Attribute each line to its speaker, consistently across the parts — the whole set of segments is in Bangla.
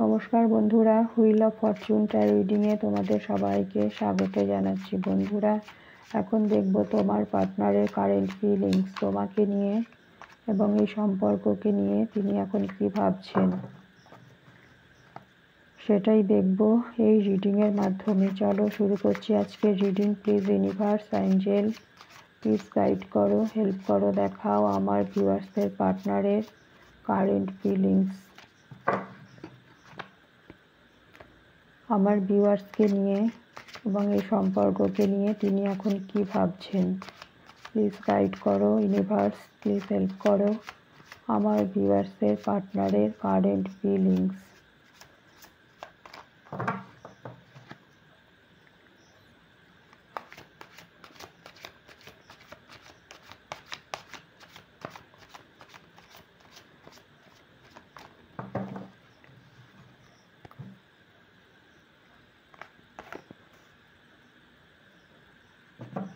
Speaker 1: নমস্কার বন্ধুরা, হুইল অফ ফরচুন ট্যারো রিডিংয়ে তোমাদের সবাইকে স্বাগত জানাচ্ছি। বন্ধুরা, এখন দেখব তোমার পার্টনারের কারেন্ট ফিলিংস তোমাকে নিয়ে এবং এই সম্পর্ককে নিয়ে তিনি এখন কি ভাবছেন, সেটাই দেখব এই রিডিংয়ের মাধ্যমে। চলো শুরু করছি আজকের reading. Please universe, Angel, please guide করো, হেল্প করো, দেখাও আমার ভিউয়ার্সদের পার্টনারের কারেন্ট ফিলিংস, আমার ভিউয়ার্সকে নিয়ে এবং এই সম্পর্ককে নিয়ে তিনি এখন কি ভাবছেন। প্লিজ গাইড করো ইউনিভার্স, প্লিজ হেল্প করো আমার ভিউয়ার্সের পার্টনারের current feelings.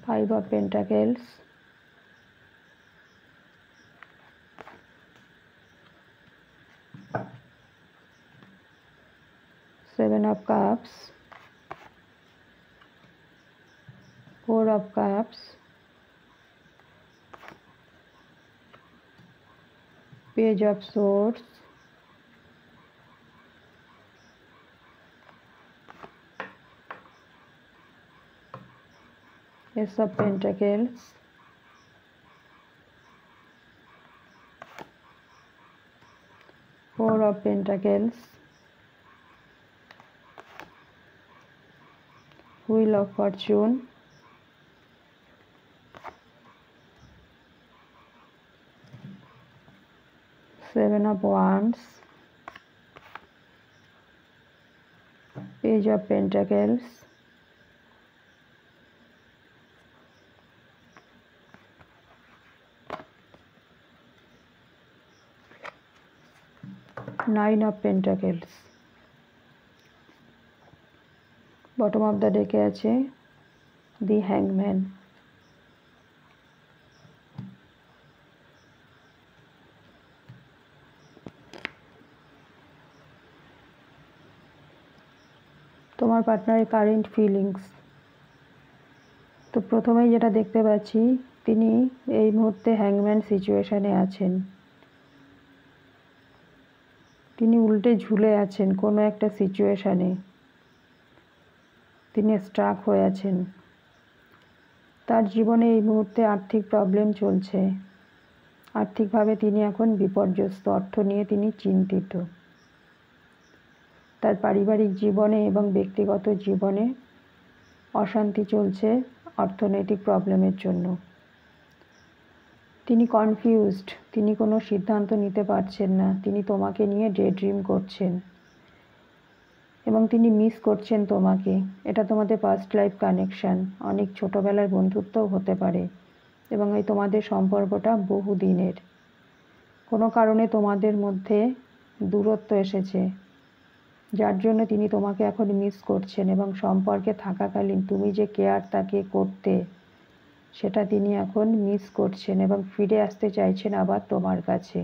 Speaker 1: Five of Pentacles, Seven of Cups, Four of Cups, Page of Swords, Ace of Pentacles, Four of Pentacles, Wheel of Fortune, Seven of Wands, Page of Pentacles, Nine of Pentacles, bottom of the deck আছে The Hangman। তোমার পার্টনারের কারেন্ট ফিলিংস। তো প্রথমেই যেটা দেখতে পাচ্ছি, তিনি এই মুহূর্তে হ্যাংম্যান সিচুয়েশানে আছেন। তিনি উল্টে ঝুলে আছেন কোনো একটা সিচুয়েশানে, তিনি স্ট্রাক হয়ে আছেন। তার জীবনে এই মুহূর্তে আর্থিক প্রবলেম চলছে, আর্থিকভাবে তিনি এখন বিপর্যস্ত, অর্থ নিয়ে তিনি চিন্তিত। তার পারিবারিক জীবনে এবং ব্যক্তিগত জীবনে অশান্তি চলছে অর্থনৈতিক প্রবলেমের জন্য। তিনি কনফিউজড, তিনি কোনো সিদ্ধান্ত নিতে পারছেন না। তিনি তোমাকে নিয়ে ডে ড্রিম করছেন এবং তিনি মিস করছেন তোমাকে। এটা তোমাদের পাস্ট লাইফ কানেকশান, অনেক ছোটোবেলার বন্ধুত্বও হতে পারে এবং এই তোমাদের সম্পর্কটা বহু দিনের। কোনো কারণে তোমাদের মধ্যে দূরত্ব এসেছে, যার জন্য তিনি তোমাকে এখন মিস করছেন এবং সম্পর্কে থাকাকালীন তুমি যে কেয়ার তাকে করতে, সেটা তিনি এখন মিস করছেন এবং ফিরে আসতে চাইছেন আবার তোমার কাছে।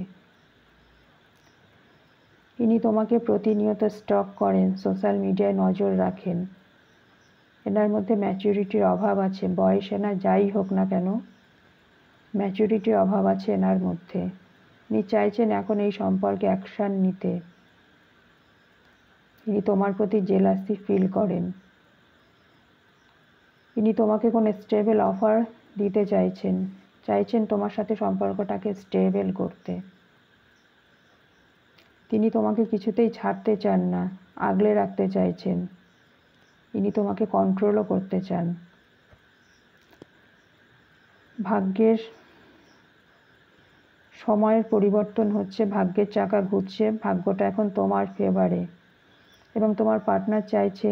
Speaker 1: ইনি তোমাকে প্রতিনিয়ত স্টক করেন, সোশ্যাল মিডিয়ায় নজর রাখেন। এনার মধ্যে ম্যাচুরিটির অভাব আছে, বয়স এনার যাই হোক না কেন, ম্যাচুরিটির অভাব আছে এনার মধ্যে। ইনি চাইছেন এখন এই সম্পর্কে অ্যাকশান নিতে। ইনি তোমার প্রতি জেলাসি ফিল করেন। ইনি তোমাকে কোনো স্টেবল অফার দিতে চাইছেন তোমার সাথে সম্পর্কটাকে স্টেবল করতে। তিনি তোমাকে কিছুতেই ছাড়তে চান না, আগলে রাখতে চাইছেন। ইনি তোমাকে কন্ট্রোলও করতে চান। ভাগ্যের সময়ের পরিবর্তন হচ্ছে, ভাগ্যের চাকা ঘুরছে, ভাগ্যটা এখন তোমার ফেভারে এবং তোমার পার্টনার চাইছে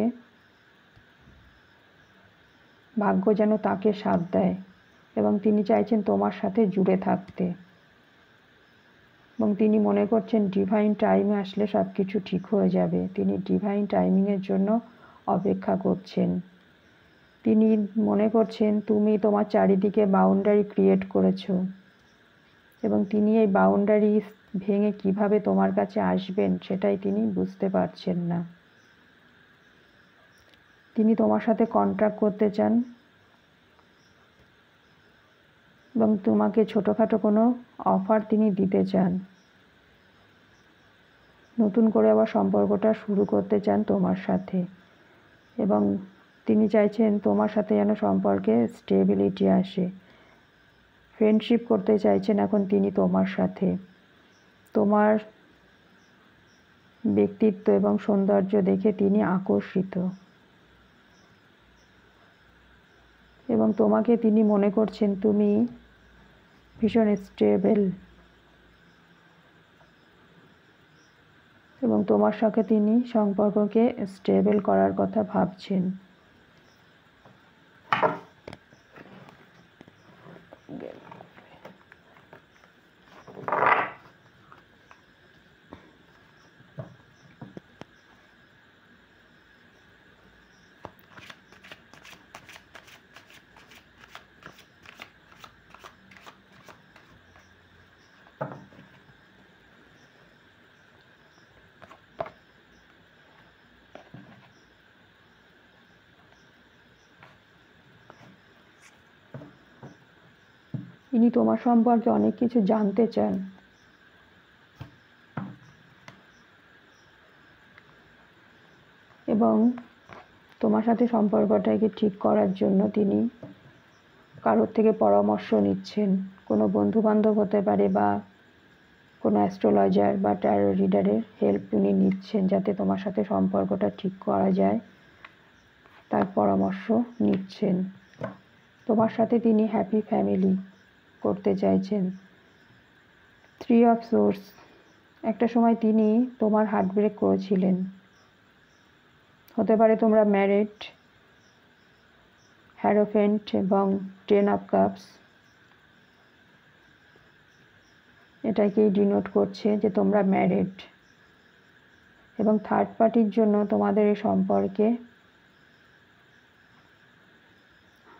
Speaker 1: ভাগ্য যেন তাকে সাথ দেয় এবং তিনি চাইছেন তোমার সাথে জুড়ে থাকতে এবং তিনি মনে করছেন ডিভাইন টাইমে আসলে সব কিছু ঠিক হয়ে যাবে। তিনি ডিভাইন টাইমিংয়ের জন্য অপেক্ষা করছেন। তিনি মনে করছেন তুমি তোমার চারিদিকে বাউন্ডারি ক্রিয়েট করেছো এবং তিনি এই বাউন্ডারি ভেঙে কিভাবে তোমার কাছে আসবেন সেটাই তিনি বুঝতে পারছেন না। তিনি তোমার সাথে কন্ট্রাক্ট করতে চান এবং তোমাকে ছোটোখাটো কোনো অফার তিনি দিতে চান। নতুন করে আবার সম্পর্কটা শুরু করতে চান তোমার সাথে, এবং তিনি চাইছেন তোমার সাথে যেন সম্পর্কে স্টেবিলিটি আসে। ফ্রেন্ডশিপ করতে চাইছেন এখন তিনি তোমার সাথে। তোমার ব্যক্তিত্ব এবং সৌন্দর্য দেখে তিনি আকর্ষিত, এবং তোমাকে তিনি মনে করছেন তুমি ভীষণ স্টেবল, এবং তোমার সাথে তিনি সম্পর্ককে স্টেবল করার কথা ভাবছেন। ইনি তোমার সম্পর্কে অনেক কিছু জানতে চান, এবং তোমার সাথে সম্পর্কটাকে ঠিক করার জন্য তিনি কারোর থেকে পরামর্শ নিচ্ছেন। কোনো বন্ধুবান্ধব হতে পারে বা কোনো অ্যাস্ট্রোলজার বা ট্যারো রিডারের হেল্প তিনি নিচ্ছেন, যাতে তোমার সাথে সম্পর্কটা ঠিক করা যায় তার পরামর্শ নিচ্ছেন। তোমার সাথে তিনি হ্যাপি ফ্যামিলি করতে চাইছেন। 3 অফ সোর্স, একটা সময় তিনি তোমার হার্ট ব্রেক করেছিলেন। হতে পারে তোমরা ম্যারিড। হ্যারোফেন্ট এবং 10 অফ কাপস এটাকেই ডিনোট করছে যে তোমরা ম্যারিড, এবং থার্ড পার্টির জন্য তোমাদের এই সম্পর্কে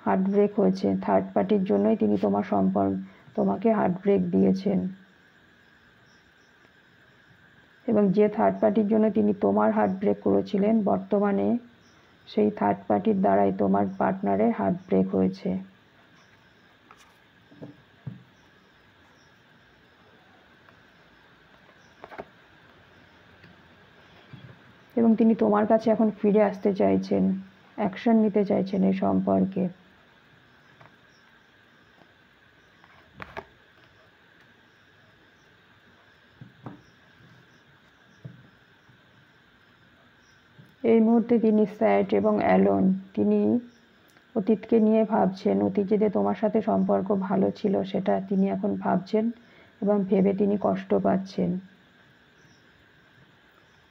Speaker 1: হার্ট ব্রেক হয়েছে। থার্ড পার্টির জন্যই তিনি তোমাকে হার্ট ব্রেক দিয়েছেন, এবং যে থার্ড পার্টির জন্য তিনি তোমার হার্ট ব্রেক করেছিলেন, বর্তমানে সেই থার্ড পার্টির দ্বারাই তোমার পার্টনারের হার্ট ব্রেক হয়েছে। এবং তিনি তোমার কাছে এখন ফিরে আসতে চাইছেন, অ্যাকশন নিতে চাইছেন এই সম্পর্কে। এই মুহূর্তে তিনি স্যাড এবং অ্যালোন। তিনি অতীতকে নিয়ে ভাবছেন। অতীতে যে তোমার সাথে সম্পর্ক ভালো ছিল সেটা তিনি এখন ভাবছেন, এবং ভেবে তিনি কষ্ট পাচ্ছেন।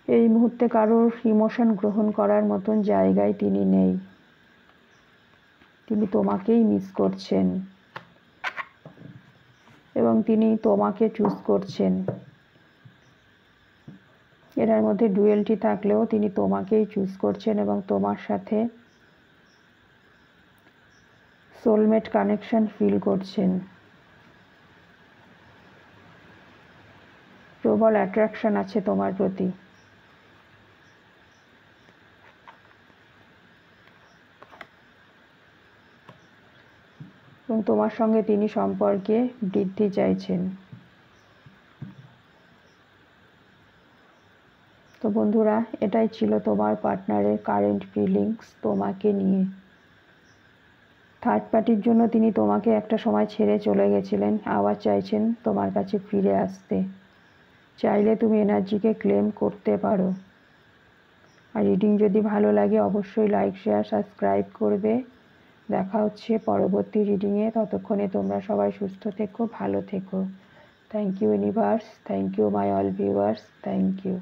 Speaker 1: এই মুহূর্তে কারোর ইমোশন গ্রহণ করার মতন জায়গায় তিনি নেই। তিনি তোমাকেই মিস করছেন, এবং তিনি তোমাকে চুজ করছেন। এর মধ্যে ডুয়েলটি থাকলেও তিনি তোমাকেই চুজ করছেন, এবং তোমার সাথে সোলমেট কানেকশন ফিল করছেন। প্রবল অ্যাট্রাকশন আছে তোমার প্রতি। এবং তোমার সঙ্গে তিনি সম্পর্কে বৃদ্ধি চাইছেন। তো বন্ধুরা, এটাই ছিল তোমার পার্টনারের কারেন্ট ফিলিংস তোমাকে নিয়ে। থার্ড পার্টির জন্য তিনি তোমাকে একটা সময় ছেড়ে চলে গেছিলেন, আবার চাইছেন তোমার কাছে ফিরে আসতে। চাইলে তুমি এনার্জিকে ক্লেম করতে পারো। আর রিডিং যদি ভালো লাগে অবশ্যই লাইক, শেয়ার, সাবস্ক্রাইব করবে। দেখা হচ্ছে পরবর্তী রিডিংয়ে। ততক্ষণে তোমরা সবাই সুস্থ থেকো, ভালো থেকো। Thank you universe, thank you my all viewers, thank you.